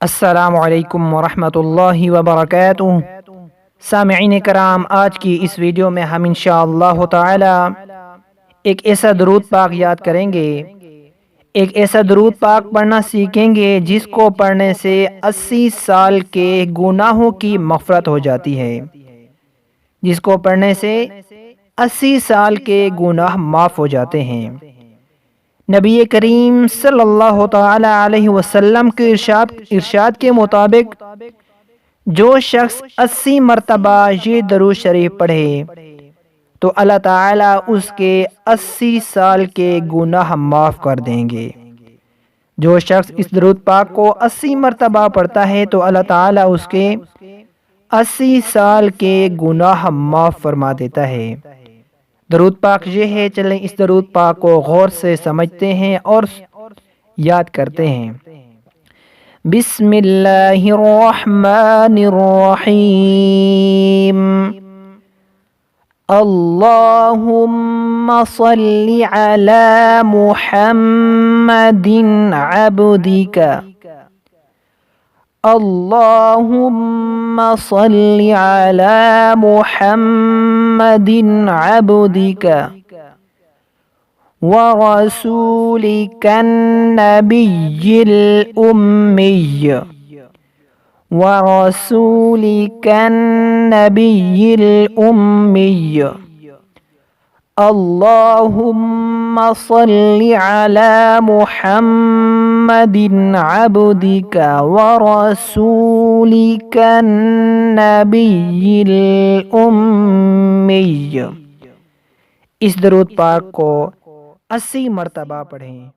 अस्सलामुअलैकुम वरहमतुल्लाहि वबरकातुहू। सामईन कराम, आज की इस वीडियो में हम इंशाअल्लाह ताला एक ऐसा दरूद पाक याद करेंगे, एक ऐसा दरूद पाक पढ़ना सीखेंगे जिसको पढ़ने से 80 साल के गुनाहों की मग़फ़िरत हो जाती है, जिसको पढ़ने से 80 साल के गुनाह माफ़ हो जाते हैं। नबी करीम सल्लल्लाहु ताला अलैहि वसल्लम के इरशाद के मुताबिक जो शख्स 80 मरतबा ये दरूद शरीफ पढ़े तो अल्लाह ताला उसके 80 साल के गुनाह माफ़ कर देंगे। जो शख्स इस दरूद पाक को 80 मरतबा पढ़ता है तो अल्लाह ताला उसके 80 साल के गुनाह माफ़ फरमा देता है। दरूद पाक ये है, चलें इस दरूद पाक को गौर से समझते हैं और याद करते हैं। बिस्मिल्लाहिर्रहमानिर्रहीम। अल्लाहुम्मा सल्लि अला मुहम्मदिन अब्दिका। अल्लाहुम्मा सल्लि अला मुहम्मदिन अब्दिका व रसूलिकन नबिय्यिल उम्मिय्य व रसूलिकन नबिय्यिल उम्मिय्य। अल्लाहुम्मा सल्लि अला मुहम्मदिन अब्दिका व रसूलिकन नबिय्यिल उम्मिय्य। इस दरूद पाक को 80 मरतबा पढ़ें।